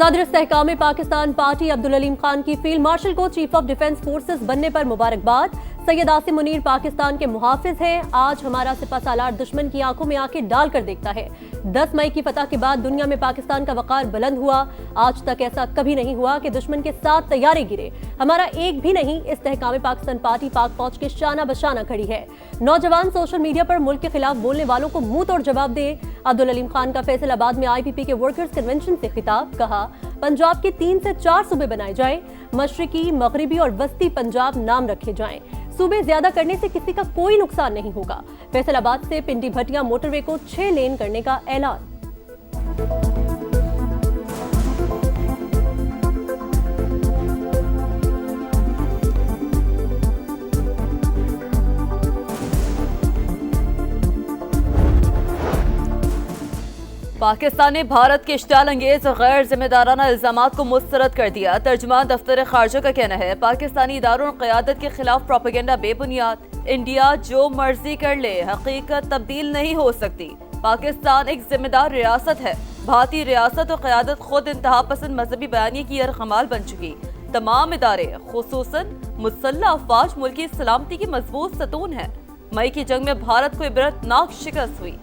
सदर इस्तेहकाम पाकिस्तान पार्टी अब्दुल अलीम खान की field marshal को चीफ ऑफ डिफेंस फोर्सेस बनने पर मुबारकबाद। सैयद आसिम मुनीर पाकिस्तान के मुहाफिज हैं। आज हमारा सिपहसालार दुश्मन की आंखों में आंखें डालकर देखता है। 10 मई की फतह के बाद दुनिया में पाकिस्तान का वकार बुलंद हुआ। आज तक ऐसा कभी नहीं हुआ कि दुश्मन के साथ तैयारे गिरे। हमारा एक भी नहीं। इस्तेहकाम पाकिस्तान पार्टी पाक फौज के शाना बशाना खड़ी है। नौजवान सोशल मीडिया पर मुल्क के खिलाफ बोलने वालों को मुंह तोड़ जवाब दे। अब्दुल अलीम खान का फैसलाबाद में IPP के वर्कर्स कन्वेंशन से खिताब। कहा, पंजाब के 3 से 4 सूबे बनाए जाएं। मशरिकी, मगरिबी और वस्ती पंजाब नाम रखे जाएं। सूबे ज्यादा करने से किसी का कोई नुकसान नहीं होगा। फैसलाबाद से पिंडी भटिया मोटरवे को 6 लेन करने का ऐलान। पाकिस्तान ने भारत के इश्तियाल अंगेज और गैर जिम्मेदाराना इल्जामात को मुस्तरद कर दिया। तर्जुमान दफ्तर खारजा का कहना है, पाकिस्तानी इदारों और क़यादत के खिलाफ प्रोपेगेंडा बेबुनियाद। इंडिया जो मर्जी कर ले, हकीकत तब्दील नहीं हो सकती। पाकिस्तान एक जिम्मेदार रियासत है। भारतीय रियासत और क़यादत खुद इंतहा पसंद मजहबी बयानी की यरगमाल बन चुकी। तमाम इदारे खुसूसन मुसल्लह अफवाज मुल्क की सलामती की मजबूत सतून है। मई की जंग में भारत को इबरतनाक शिकस्त हुई।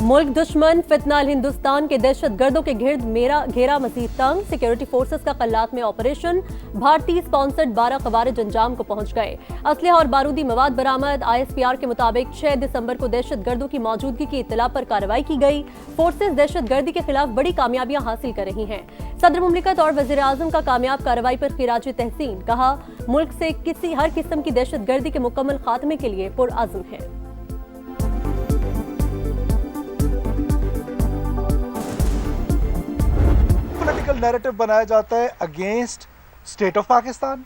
मुल्क दुश्मन फितनाल हिंदुस्तान के दहशत गर्दों के गिर्द मेरा घेरा मजीद तंग। सिक्योरिटी फोर्सेस का कल्लात में ऑपरेशन। भारतीय स्पॉन्सर्ड 12 खवारिज अंजाम को पहुंच गए। असलहा और बारूदी मवाद बरामद। ISPR के मुताबिक 6 दिसंबर को दहशत गर्दों की मौजूदगी की इत्तला पर कार्रवाई की गई। फोर्सेस दहशत गर्दी के खिलाफ बड़ी कामयाबियां हासिल कर रही हैं। सदर मुमलिकत और वजीर आजम का कामयाब कार्रवाई पर खिराज तहसीन। कहा, मुल्क से हर किस्म की दहशत गर्दी के मुकम्मल खात्मे के लिए पुरअज़्म है। पॉलिटिकल नैरेटिव बनाया जाता है against state of Pakistan,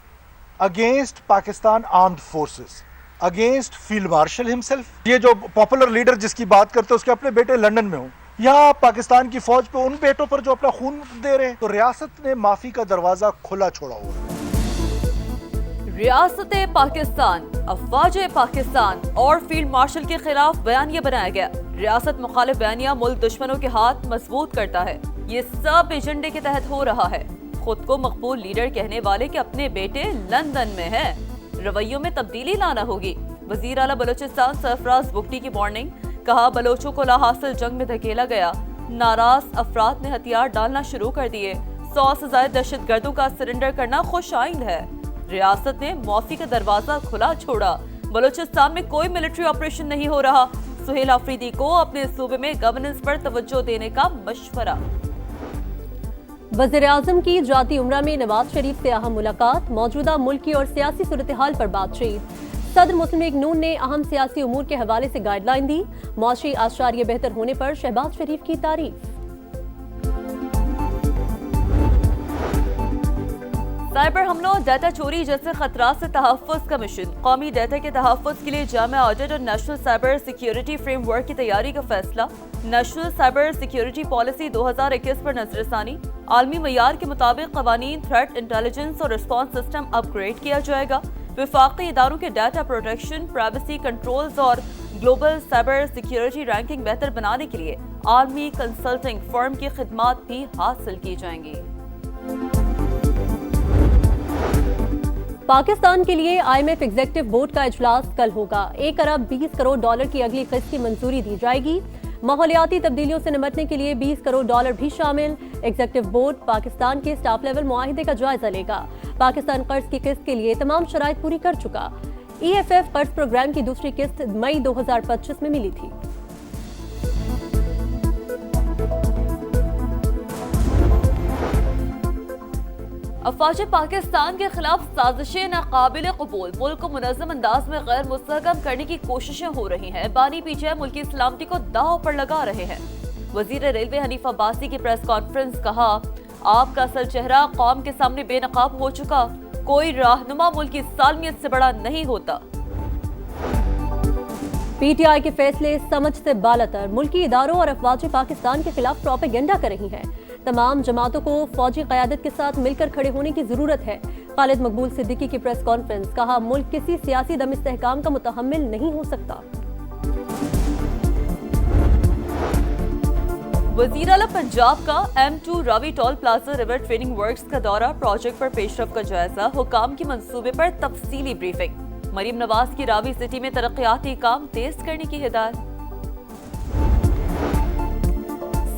against Pakistan armed forces, against field marshal himself. ये जो पॉपुलर लीडर जिसकी बात करते हैं उसके अपने बेटे लंदन में हो, या पाकिस्तान की फौज पे उन बेटों पर जो अपना खून दे रहे हैं। तो रियासत ने माफी का दरवाजा खुला छोड़ा हुआ है। रियासत पाकिस्तान, अफवाज पाकिस्तान और फील्ड मार्शल के खिलाफ बयानिया बनाया गया। रियासत मुखालिफ बयानिया मुल्क दुश्मनों के हाथ मजबूत करता है। ये सब एजेंडे के तहत हो रहा है। खुद को मकबूल लीडर कहने वाले के अपने बेटे लंदन में हैं। रवैयों में तब्दीली लाना होगी। वजीर आला बलोचिस्तान सरफराज बुगटी की वार्निंग। कहा, बलोचों को लाहासिल जंग में धकेला गया। नाराज अफराद ने हथियार डालना शुरू कर दिए। 100 से ज्यादा दहशत गर्दों का सरेंडर करना खुश आइंद है। रियासत ने मौसी का दरवाजा खुला छोड़ा। बलोचिस्तान में कोई मिलिट्री ऑपरेशन नहीं हो रहा। सुहेल अफरीदी को अपने सूबे में गवर्नेंस पर तवज्जो देने का मशवरा। वज़ीर आज़म की जाती उम्रा में नवाज शरीफ से अहम मुलाकात। मौजूदा मुल्की और सियासी सूरत हाल पर बातचीत। सदर मुस्लिम लीग नून ने अहम सियासी उमूर के हवाले से गाइडलाइन दी। मौशी आशारिये बेहतर होने पर शहबाज शरीफ की तारीफ। साइबर हमलों और डाटा चोरी जैसे खतरात से तहफ़्फ़ुज़ का मिशन। कौमी डाटा के तहफ़्फ़ुज़ के लिए जामिया ऑडिट और नेशनल साइबर सिक्योरिटी फ्रेमवर्क की तैयारी का फैसला। नेशनल साइबर सिक्योरिटी पॉलिसी 2021 पर नजरसानी। आलमी मयार के मुताबिक कवानीन, थ्रेट इंटेलिजेंस और रिस्पॉन्स सिस्टम अपग्रेड किया जाएगा। विफाक़ी इदारों के डाटा प्रोटेक्शन, प्राइवेसी कंट्रोल्स और ग्लोबल साइबर सिक्योरिटी रैंकिंग बेहतर बनाने के लिए आलमी कंसल्टिंग फर्म की खिदमात भी हासिल की जाएंगी। पाकिस्तान के लिए IMF एग्जीक्यूटिव बोर्ड का इजलास कल होगा। 1 अरब 20 करोड़ डॉलर की अगली किस्त की मंजूरी दी जाएगी। माहौलियाती तब्दीलियों से निपटने के लिए 20 करोड़ डॉलर भी शामिल। एग्जीक्यूटिव बोर्ड पाकिस्तान के स्टाफ लेवल मुआहिदे का जायजा लेगा। पाकिस्तान कर्ज की किस्त के लिए तमाम शराइत पूरी कर चुका। EFF कर्ज प्रोग्राम की दूसरी किस्त मई 2025 में मिली थी। अफवाज पाकिस्तान के खिलाफ साजिशें नाकाबिल कबूल। मुल्क को मुनज़्ज़म अंदाज में गैर मुस्तहकम करने की कोशिशें हो रही हैं। बानी पीछे मुल्क की सलामती को दांव पर लगा रहे हैं। वजीर रेलवे हनीफ अब्बासी की प्रेस कॉन्फ्रेंस। कहा, आपका असल चेहरा कौम के सामने बेनकाब हो चुका। कोई रहनुमा मुल्क की सालमियत से बड़ा नहीं होता। PTI के फैसले समझ से बालातर। मुल्की इदारों और अफवाज पाकिस्तान के खिलाफ प्रोपेगेंडा कर रही हैं। तमाम जमातों को फौजी क़यादत के साथ मिलकर खड़े होने की जरूरत है। खालिद मकबूल सिद्दीकी की प्रेस कॉन्फ्रेंस। कहा, मुल्क किसी सियासी दम इस्तेहकाम का मुतहम्मिल नहीं हो सकता। वजीर आला पंजाब का M2 Ravi toll plaza river training works का दौरा, प्रोजेक्ट पर पेशरफ का जायजा, हुकाम की मंसूबे पर तफसीली ब्रीफिंग। मरीम नवाज की रावी सिटी में तरक्याती काम तेज करने की हिदायत।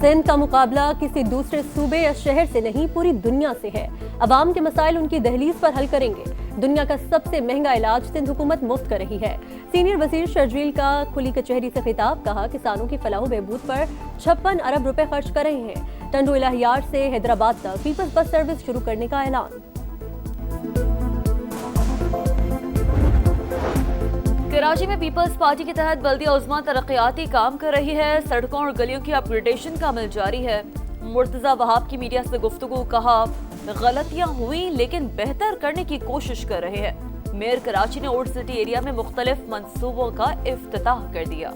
सिंध का मुकाबला किसी दूसरे सूबे या शहर से नहीं, पूरी दुनिया से है। अवाम के मसाइल उनकी दहलीज पर हल करेंगे। दुनिया का सबसे महंगा इलाज सिंध हुकूमत मुफ्त कर रही है। सीनियर वजीर शर्जील का खुली कचहरी से खिताब, कहा किसानों की फलाह बहबूद पर 56 अरब रुपए खर्च कर रहे हैं। टंडो इलाहियार से हैदराबाद तक पीपल्स बस सर्विस शुरू करने का ऐलान। कराची में पीपल्स पार्टी के तहत बल्दिया उज़्मा तरक्याती काम कर रही है। सड़कों और गलियों की अपग्रेडेशन का अमल जारी है। मुर्तजा वहाब की मीडिया से गुफ्तगू, कहा गलतियां हुई लेकिन बेहतर करने की कोशिश कर रहे हैं। मेयर कराची ने ओल्ड सिटी एरिया में मुख्तलिफ मंसूबों का इफ्तिताह कर दिया।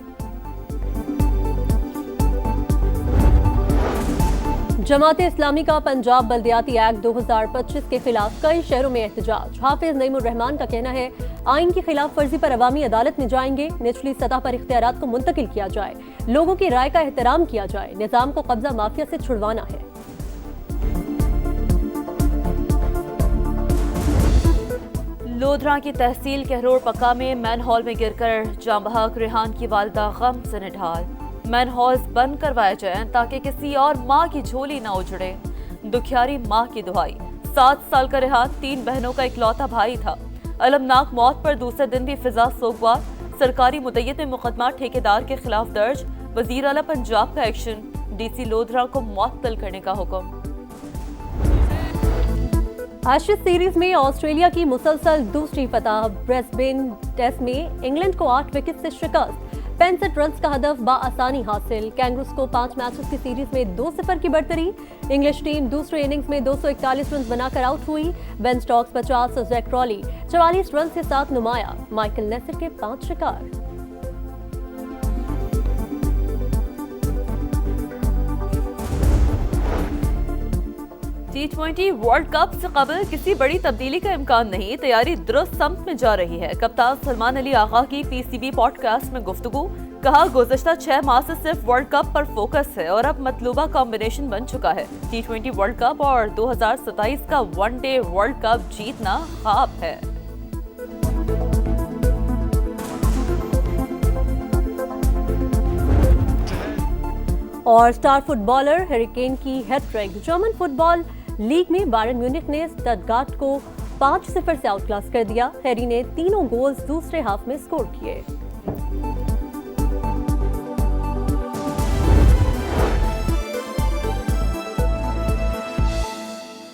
जमात इस्लामी का पंजाब बल्दियाती एक्ट 2025 के खिलाफ कई शहरों में एहतजाज। हाफिज नईमुर रहमान का कहना है आइन की खिलाफ वर्जी पर अवामी अदालत में जाएंगे। निचली सतह पर इख्तियारात को मुंतकिल किया जाए, लोगों की राय का एहतराम किया जाए। निजाम को कब्जा माफिया से छुड़वाना है। लोधरा की तहसील कहरोड़ पक्का में मैन हॉल में गिरकर जाँ बहक रेहान की वालिदा गम से निढाल। मैन हॉल्स बंद करवाए जाएं ताकि किसी और माँ की झोली न उजड़े। दुखियारी माँ की दुहाई। 7 साल का रेहान 3 बहनों का इकलौता भाई था। अलमनाक मौत पर दूसरे दिन भी फिजा सोगवार। सरकारी मुद्दत में मुकदमा ठेकेदार के खिलाफ दर्ज। वजीर आला पंजाब का एक्शन, DC लोधरा को मुअत्तल करने का हुक्म। एशेज सीरीज में ऑस्ट्रेलिया की मुसलसल दूसरी फतह। ब्रिस्बेन टेस्ट में इंग्लैंड को 8 विकेट से शिकस्त। 65 रन का हदफ बाआसानी हासिल। कैंगरूज को 5 मैचेस की सीरीज में 2-0 की बढ़तरी। इंग्लिश टीम दूसरे इनिंग्स में 241 रन बनाकर आउट हुई। Ben Stokes 50, Zak Crawley 44 run के साथ नुमाया। माइकल नेसर के 5 शिकार। T20 वर्ल्ड कप से कबल किसी बड़ी तब्दीली का इम्कान नहीं, तैयारी दुरुस्त सम्त में जा रही है। कप्तान सलमान अली आगा की PCB पॉडकास्ट में गुफ्तगू, कहा गुज़श्ता 6 माह से सिर्फ वर्ल्ड कप पर फोकस है और अब मतलूबा कॉम्बिनेशन बन चुका है। T20 वर्ल्ड कप और 2027 का वनडे वर्ल्ड कप जीतना ख्वाब है। और स्टार फुटबॉलर हैरी केन की हैट्रिक। जर्मन फुटबॉल लीग में बायर्न म्यूनिख ने स्टटगार्ट को 5-0 से आउटक्लास कर दिया। हैरी ने तीनों गोल्स दूसरे हाफ में स्कोर किए।